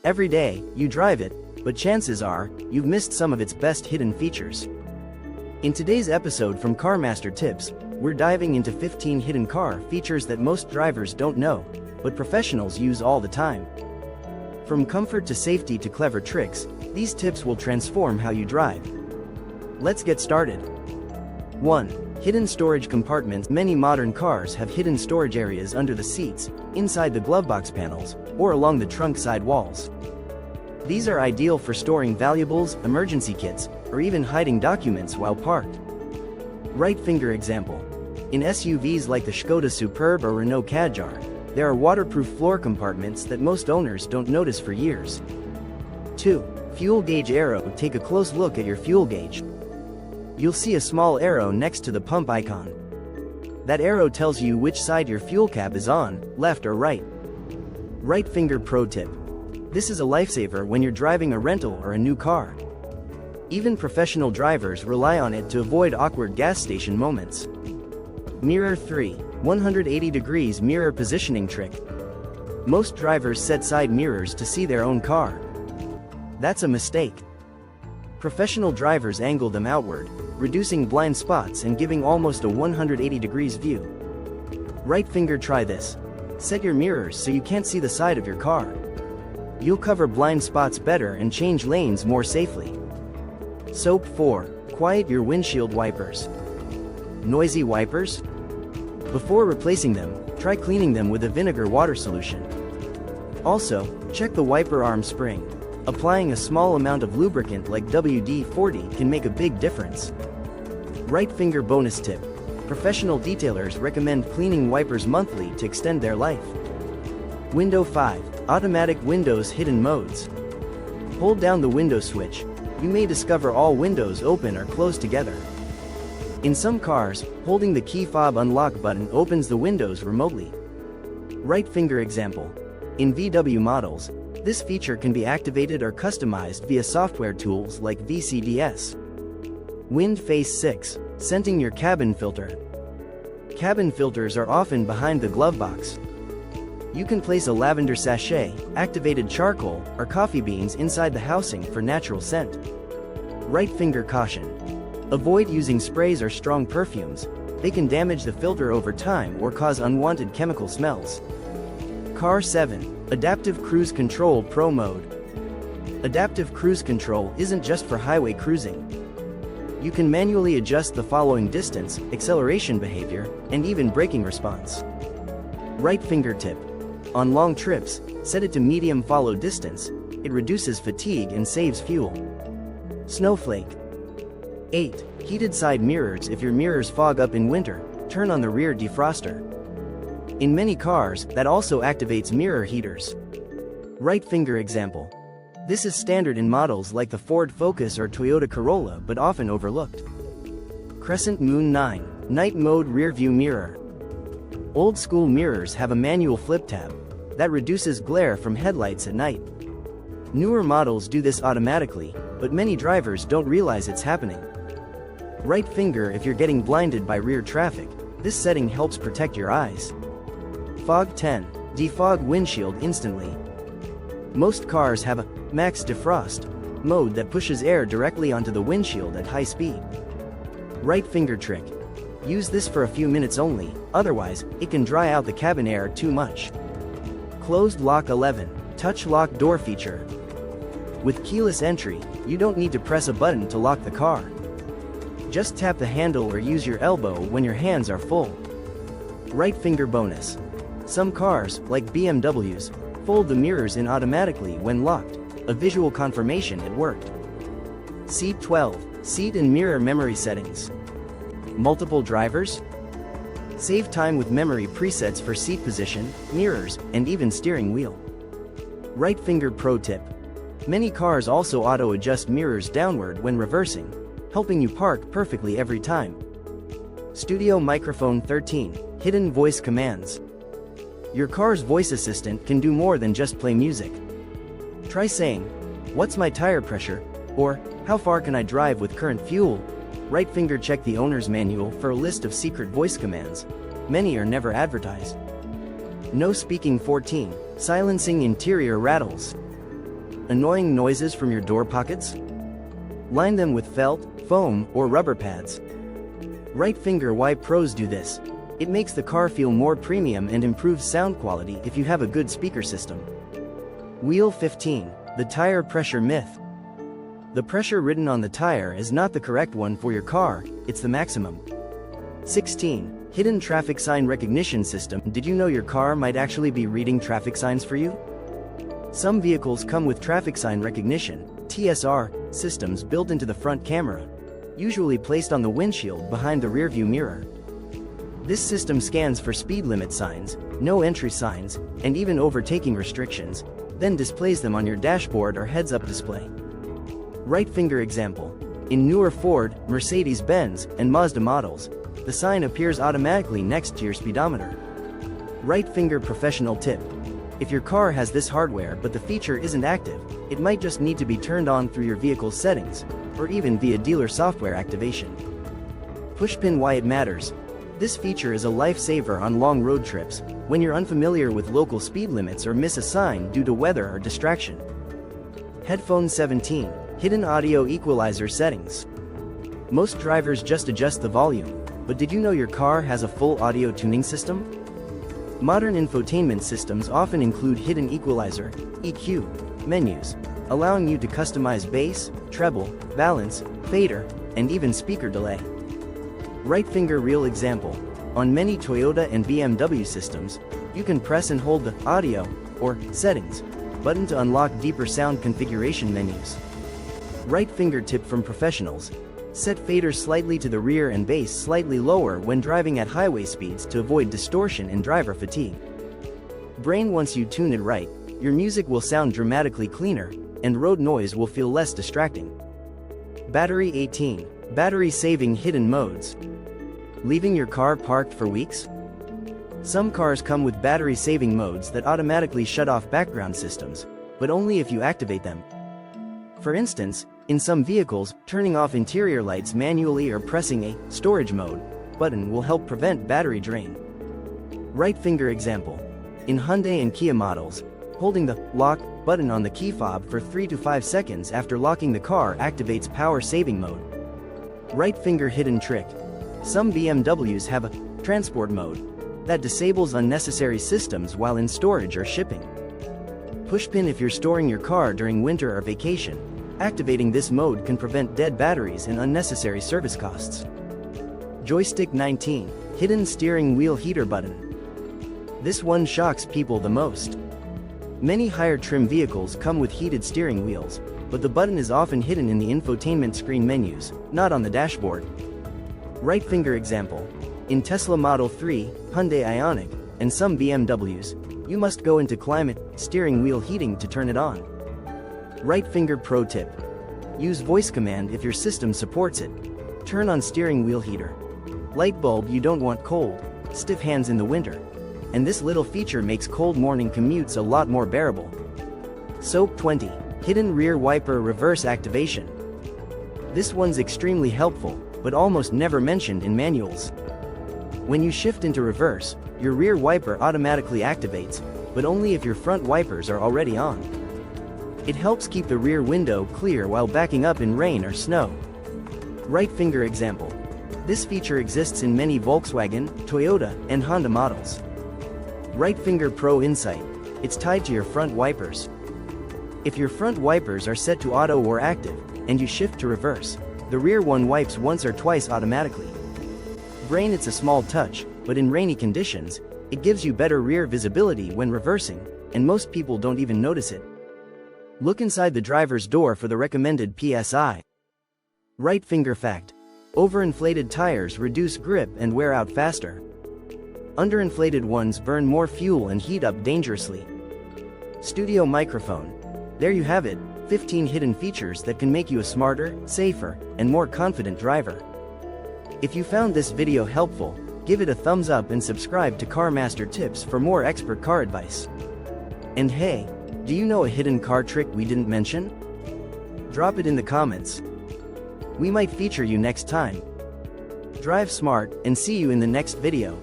Every day, you drive it, but chances are, you've missed some of its best hidden features. In today's episode from CarMaster Tips, we're diving into 15 hidden car features that most drivers don't know, but professionals use all the time. From comfort to safety to clever tricks, these tips will transform how you drive. Let's get started. 1. Hidden storage compartments. Many modern cars have hidden storage areas under the seats, inside the glovebox panels, or along the trunk side walls. These are ideal for storing valuables, emergency kits, or even hiding documents while parked. Right finger example. In SUVs like the Škoda Superb or Renault Kadjar, there are waterproof floor compartments that most owners don't notice for years. 2. Fuel gauge arrow. Take a close look at your fuel gauge. You'll see a small arrow next to the pump icon. That arrow tells you which side your fuel cap is on, left or right. Right finger pro tip. This is a lifesaver when you're driving a rental or a new car. Even professional drivers rely on it to avoid awkward gas station moments. Mirror 3. 180 degrees mirror positioning trick. Most drivers set side mirrors to see their own car. That's a mistake. Professional drivers angle them outward, reducing blind spots and giving almost a 180 degrees view. Right finger try this. Set your mirrors so you can't see the side of your car. You'll cover blind spots better and change lanes more safely. Soap 4. Quiet your windshield wipers. Noisy wipers? Before replacing them, try cleaning them with a vinegar water solution. Also, check the wiper arm spring. Applying a small amount of lubricant like WD-40 can make a big difference. Right finger bonus tip. Professional detailers recommend cleaning wipers monthly to extend their life. Window 5. Automatic windows hidden modes. Hold down the window switch. You may discover all windows open or close together. In some cars, holding the key fob unlock button opens the windows remotely. Right finger example. In VW models, this feature can be activated or customized via software tools like VCDS. Wind Face 6. Scenting your cabin filter. Cabin filters are often behind the glove box. You can place a lavender sachet, activated charcoal, or coffee beans inside the housing for natural scent. Right finger caution. Avoid using sprays or strong perfumes. They can damage the filter over time or cause unwanted chemical smells. Car 7. Adaptive Cruise Control Pro Mode. Adaptive Cruise Control isn't just for highway cruising. You can manually adjust the following distance, acceleration behavior, and even braking response. Right finger tip. On long trips, set it to medium follow distance. It reduces fatigue and saves fuel. Snowflake. 8. Heated side mirrors. If your mirrors fog up in winter, turn on the rear defroster. In many cars, that also activates mirror heaters. Right finger example. This is standard in models like the Ford Focus or Toyota Corolla but often overlooked. Crescent Moon 9. Night mode rear view mirror. Old school mirrors have a manual flip tab that reduces glare from headlights at night. Newer models do this automatically, but many drivers don't realize it's happening. Right finger. If you're getting blinded by rear traffic, this setting helps protect your eyes. Fog 10. Defog windshield instantly. Most cars have a max defrost mode that pushes air directly onto the windshield at high speed. Right finger trick. Use this for a few minutes only, otherwise, it can dry out the cabin air too much. Closed lock 11. Touch lock door feature. With keyless entry, you don't need to press a button to lock the car. Just tap the handle or use your elbow when your hands are full. Right finger bonus. Some cars, like BMWs, fold the mirrors in automatically when locked, a visual confirmation it worked. Seat 12. Seat and mirror memory settings. Multiple drivers? Save time with memory presets for seat position, mirrors, and even steering wheel. Right finger pro tip. Many cars also auto-adjust mirrors downward when reversing, helping you park perfectly every time. Studio microphone 13. Hidden voice commands. Your car's voice assistant can do more than just play music. Try saying, "What's my tire pressure?" or "How far can I drive with current fuel?" Right finger check the owner's manual for a list of secret voice commands. Many are never advertised. No speaking 14. Silencing interior rattles. Annoying noises from your door pockets? Line them with felt, foam, or rubber pads. Right finger Why pros do this. It makes the car feel more premium and improves sound quality if you have a good speaker system. Wheel 15. The tire pressure myth. The pressure written on the tire is not the correct one for your car, it's the maximum. 16. Hidden traffic sign recognition system. Did you know your car might actually be reading traffic signs for you? Some vehicles come with traffic sign recognition, TSR, systems built into the front camera, usually placed on the windshield behind the rearview mirror. This system scans for speed limit signs, no entry signs, and even overtaking restrictions, then displays them on your dashboard or heads-up display. Right finger example. In newer Ford, Mercedes-Benz, and Mazda models, the sign appears automatically next to your speedometer. Right finger professional tip. If your car has this hardware but the feature isn't active, it might just need to be turned on through your vehicle's settings, or even via dealer software activation. Pushpin Why it matters. This feature is a lifesaver on long road trips, when you're unfamiliar with local speed limits or miss a sign due to weather or distraction. Headphone 17. Hidden audio equalizer settings. Most drivers just adjust the volume, but did you know your car has a full audio tuning system? Modern infotainment systems often include hidden equalizer, EQ, menus, allowing you to customize bass, treble, balance, fader, and even speaker delay. Right finger real example. On many Toyota and BMW systems, you can press and hold the audio, or settings, button to unlock deeper sound configuration menus. Right finger tip from professionals. Set faders slightly to the rear and bass slightly lower when driving at highway speeds to avoid distortion and driver fatigue. Brain Once you tune it right, your music will sound dramatically cleaner, and road noise will feel less distracting. Battery 18. Battery saving hidden modes. Leaving your car parked for weeks? Some cars come with battery saving modes that automatically shut off background systems, but only if you activate them. For instance, in some vehicles, turning off interior lights manually or pressing a storage mode button will help prevent battery drain. Right finger example. In Hyundai and Kia models, holding the lock button on the key fob for 3 to 5 seconds after locking the car activates power saving mode. Right finger hidden trick. Some BMWs have a transport mode that disables unnecessary systems while in storage or shipping. Pushpin If you're storing your car during winter or vacation, activating this mode can prevent dead batteries and unnecessary service costs. Joystick 19. Hidden steering wheel heater button. This one shocks people the most. Many higher trim vehicles come with heated steering wheels, but the button is often hidden in the infotainment screen menus, not on the dashboard. Right finger example. In Tesla Model 3, Hyundai Ioniq, and some BMWs, you must go into climate steering wheel heating to turn it on. Right finger pro tip. Use voice command if your system supports it. Turn on steering wheel heater. Light bulb you don't want cold, stiff hands in the winter. And this little feature makes cold morning commutes a lot more bearable. Soap 20. Hidden rear wiper reverse activation. This one's extremely helpful, but almost never mentioned in manuals. When you shift into reverse, your rear wiper automatically activates, but only if your front wipers are already on. It helps keep the rear window clear while backing up in rain or snow. Right finger example. This feature exists in many Volkswagen, Toyota, and Honda models. Right finger pro insight. It's tied to your front wipers. If your front wipers are set to auto or active, and you shift to reverse, the rear one wipes once or twice automatically. Brain It's a small touch, but in rainy conditions, it gives you better rear visibility when reversing, and most people don't even notice it. Look inside the driver's door for the recommended PSI. Right finger fact. Overinflated tires reduce grip and wear out faster. Underinflated ones burn more fuel and heat up dangerously. Studio microphone. There you have it, 15 hidden features that can make you a smarter, safer, and more confident driver. If you found this video helpful, give it a thumbs up and subscribe to CarMaster Tips for more expert car advice. And hey, do you know a hidden car trick we didn't mention? Drop it in the comments. We might feature you next time. Drive smart, and see you in the next video.